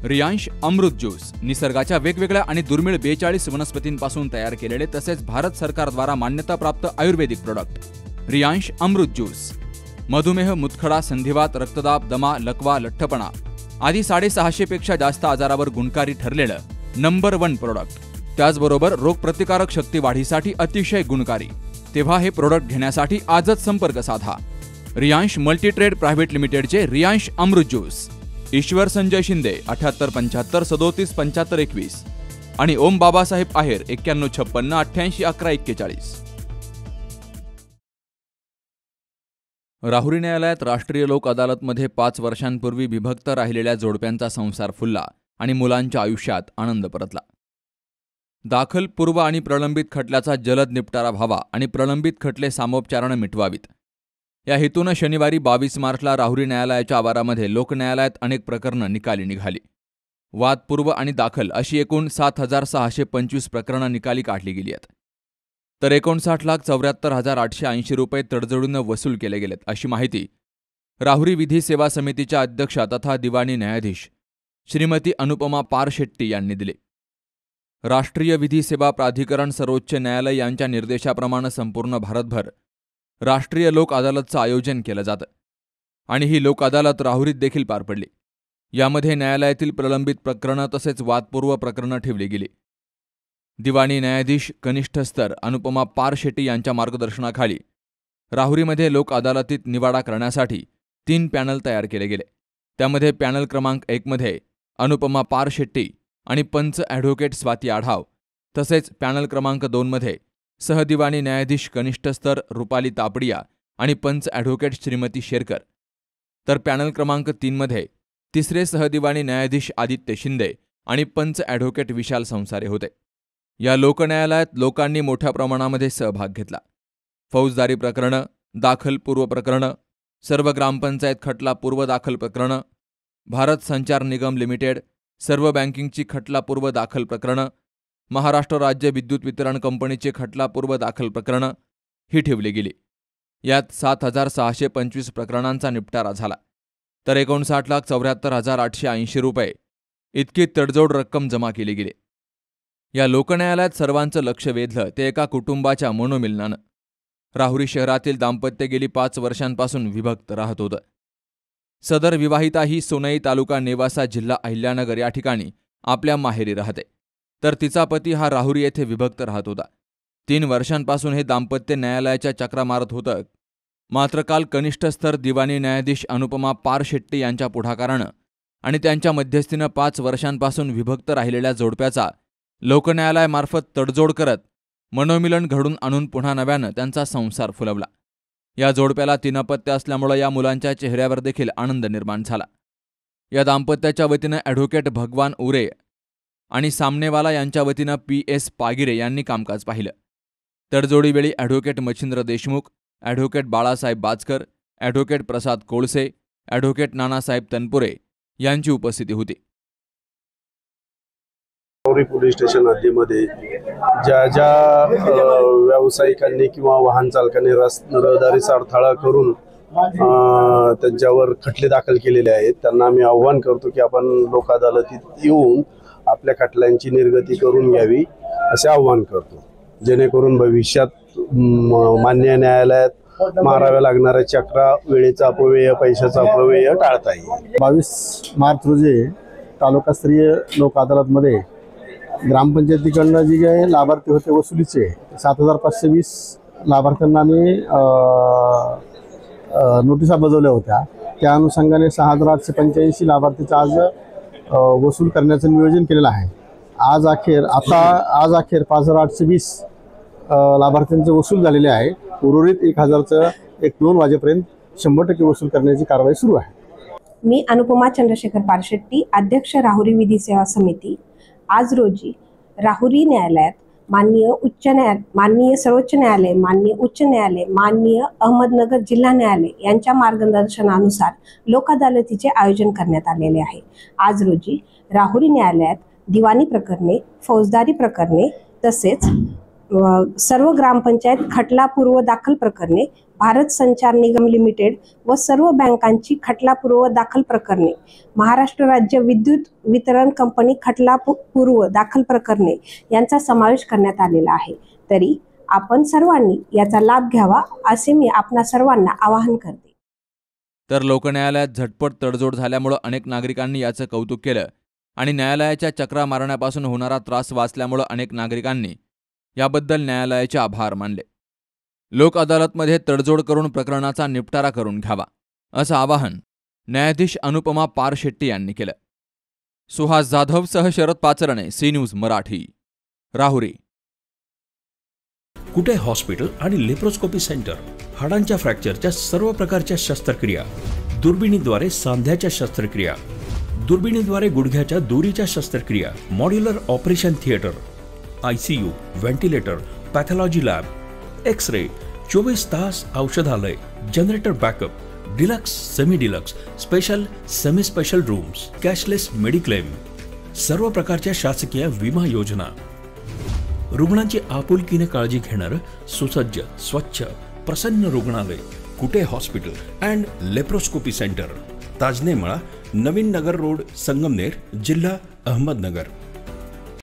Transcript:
रियांश अमृत juice निसर्गाच्या वेगवेगळ्या आणि दुर्मिळ 42 वनस्पतींपासून तयार केलेले तसेच भारत सरकारद्वारा मान्यताप्राप्त आयुर्वेदिक प्रोडक्ट। रियांश अमृत ज्यूस मधुमेह, मुतखडा, संधिवात, रक्तदाब, दमा, लकवा, लठ्ठपणा आदी 650 पेक्षा जास्त आजारावर गुणकारी ठरलेलं नंबर 1 प्रोडक्ट। त्याचबरोबर रोगप्रतिकारक शक्ती वाढीसाठी अतिशय गुणकारी। तेव्हा हे प्रोडक्ट घेण्यासाठी आजच संपर्क साधा। रियांश मल्टीट्रेड प्रायव्हेट लिमिटेडचे रियांश अमृत ज्यूस। ईश्वर संजय शिंदे 78 75 37 75 21 आणि ओम बाबासाहेब आहेर 91 56 88 11 41। राहुरी न्यायालयात राष्ट्रीय लोक अदालतमध्ये 5 वर्षांपूर्वी विभक्त राहिलेल्या जोडप्यांचा संसार फुलला आणि मुलांच्या आयुष्यात आनंद परतला। दाखल, पूर्व आणि प्रलंबित खटल्याचा जलद निपटारा व्हावा आणि प्रलंबित खटले सामोपचाराने मिटवावीत या हेतूनं शनिवारी 22 मार्चला राहुरी न्यायालयाच्या आवारामध्ये लोक न्यायालयात अनेक प्रकरणं निकाली निघाली। वाद, पूर्व आणि दाखल अशी एकूण 7,625 प्रकरणं निकाली काढली गेली आहेत। तर 59,74,880 रुपये तडजोडीनं वसूल केले गेलेत अशी माहिती राहुरी विधी सेवा समितीच्या अध्यक्षा तथा दिवाणी न्यायाधीश श्रीमती अनुपमा पारशेट्टी यांनी दिली। राष्ट्रीय विधी सेवा प्राधिकरण सर्वोच्च न्यायालय यांच्या निर्देशाप्रमाणे संपूर्ण भारतभर राष्ट्रीय लोक अदालतचं आयोजन केलं जातं आणि ही लोक अदालत राहुरीत देखील पार पडली। यामध्ये न्यायालयातील प्रलंबित प्रकरणं तसेच वादपूर्व प्रकरणं ठेवली गेली। दिवाणी न्यायाधीश कनिष्ठ स्तर अनुपमा पारशेट्टी यांच्या मार्गदर्शनाखाली राहुरीमध्ये लोक अदालतीत निवाडा करण्यासाठी 3 पॅनल तयार केले गेले। त्यामध्ये पॅनल क्रमांक 1 मध्ये अनुपमा पारशेट्टी आणि पंच ॲडव्होकेट स्वाती आढाव तसेच पॅनल क्रमांक 2 मध्ये सहदिवाणी न्यायाधीश कनिष्ठ स्तर रुपाली तापडिया आणि पंच ॲडव्होकेट श्रीमती शेरकर, तर पॅनल क्रमांक 3 मध्ये तिसरे सहदिवाणी न्यायाधीश आदित्य शिंदे आणि पंच ॲडव्होकेट विशाल संसारे होते। या लोकन्यायालयात लोकांनी मोठ्या प्रमाणामध्ये सहभाग घेतला। फौजदारी प्रकरणं, दाखल पूर्व प्रकरणं, सर्व ग्रामपंचायत खटला पूर्व दाखल प्रकरणं, भारत संचार निगम लिमिटेड, सर्व बँकिंगची खटला पूर्व दाखल प्रकरणं, महाराष्ट्र राज्य विद्युत वितरण कंपनीचे खटला पूर्व दाखल प्रकरणं ही ठेवली गेली। यात 7,625 प्रकरणांचा निपटारा झाला, तर 59,74,880 रुपये इतकी तडजोड रक्कम जमा केली गेली। या लोकन्यायालयात सर्वांचं लक्ष वेधलं ते एका कुटुंबाच्या मनोमिलनानं। राहुरी शहरातील दाम्पत्य गेली 5 वर्षांपासून विभक्त राहत होतं। सदर विवाहिता ही सोनई तालुका नेवासा जिल्हा अहिल्यानगर या ठिकाणी आपल्या माहेरी राहते, तर तिचा पती हा राहुरी येथे विभक्त राहत होता। 3 वर्षांपासून हे दाम्पत्य न्यायालयाच्या चक्रा मारत होतं। मात्र काल कनिष्ठ स्तर दिवाणी न्यायाधीश अनुपमा पारशेट्टी यांच्या पुढाकारानं आणि त्यांच्या मध्यस्थीनं 5 वर्षांपासून विभक्त राहिलेल्या जोडप्याचा लोकन्यायालयामार्फत तडजोड करत मनोमिलन घडून आणून पुन्हा नव्यानं त्यांचा संसार फुलवला। या जोडप्याला 3 अपत्य असल्यामुळे या मुलांच्या चेहऱ्यावर देखील आनंद निर्माण झाला। या दाम्पत्याच्या वतीनं ॲडव्होकेट भगवान उरे आणि सामनेवाला यांच्या वतीनं PS पागिरे यांनी कामकाज पाहिलं। तडजोडीवेळी advocate Machhindra Deshmukh, advocate Balasaheb Bachkar, advocate Prasad Kolse, advocate Nanasaheb Tanpure यांची उपस्थिती होती। राहुरी पोलीस स्टेशन हद्दीमध्ये ज्या व्यावसायिकांनी किंवा वाहन चालकांनी रहदारीचा अडथळा करून त्यांच्यावर खटले दाखल केलेले आहेत, त्यांना आम्ही आव्हान करतो की आपण लोक अदालतीत येऊन आपल्या खटल्यांची निर्गती करून घ्यावी असे आव्हान करतो, जेणेकरून भविष्यात मान्य न्यायालयात माराव्या लागणाऱ्या चक्रा, वेळेचा अपव्यय, पैशाचा अपव्यय टाळता येईल। 22 मार्च रोजी तालुकास्तरीय लोक अदालतमध्ये ग्रामपंचायतीकडनं जी काही लाभार्थी होते वसुलीचे 7,520 लाभार्थ्यांना आम्ही नोटिसा बजावल्या होत्या। त्या अनुषंगाने 6,885 लाभार्थीचा आज वसूल करण्याचं नियोजन केलेलं आहे। आज अखेर 5,820 लाभार्थ्यांचे वसूल झालेले आहे। उर्वरित 1,000चं 1-2 वाजेपर्यंत 100% वसूल करण्याची कारवाई सुरू आहे। मी अनुपमा चंद्रशेखर पारशेट्टी, अध्यक्ष राहुरी विधी सेवा समिती। आज रोजी राहुरी न्यायालयात माननीय सर्वोच्च न्यायालय, माननीय उच्च न्यायालय, माननीय अहमदनगर जिल्हा न्यायालय यांच्या मार्गदर्शनानुसार लोक अदालतीचे आयोजन करण्यात आलेले आहे। आज रोजी राहुरी न्यायालयात दिवाणी प्रकरणे, फौजदारी प्रकरणे तसेच सर्व ग्रामपंचायत खटला पूर्व दाखल प्रकरणे, भारत संचार निगम लिमिटेड व सर्व बँकांची खटला पूर्व दाखल प्रकरणे, महाराष्ट्र राज्य विद्युत वितरण कंपनी खटला पूर्व दाखल प्रकरणे यांचा समावेश करण्यात आलेला आहे. तरी आपण सर्वांनी याचा लाभ घ्यावा असे मी आपणा सर्वांना आवाहन करते. तर लोकन्यायालयात झटपट तडजोड झाल्यामुळे अनेक नागरिकांनी याचं कौतुक केलं आणि न्यायालयाच्या चक्रा मारण्यापासून होणारा त्रास वाचल्यामुळे अनेक नागरिकांनी याबद्दल न्यायालयाचे आभार मानले. लोक अदालतमध्ये तडजोड करून प्रकरणाचा निपटारा करून घ्यावा असं आवाहन न्यायाधीश अनुपमा पारशेट्टी यांनी केलं. सुहास जाधवसह Sharad Pacharne, C News Marathi, Rahuri. Kute hospital आणि लेप्रोस्कोपी सेंटर, हाडांच्या फ्रॅक्चरच्या सर्व प्रकारच्या शस्त्रक्रिया, दुर्बिणीद्वारे सांध्याच्या शस्त्रक्रिया, दुर्बिणीद्वारे गुडघ्याच्या दोरीच्या शस्त्रक्रिया, modular operation theatre, ICU, ventilator, pathology lab, x ray, 24 तास औषधालय, generator backup, deluxe, semi deluxe, special, semi special rooms, cashless mediclaim, सर्व प्रकारच्या शासकीय विमा योजना, रुग्णांची आपुलकीने काळजी घेणारं सुसज्ज, स्वच्छ, प्रसन्न रुग्णालय, Kute hospital and laparoscopy centre, Tajane Mala, Navin Nagar road, Sangamner, जिल्हा अहमदनगर.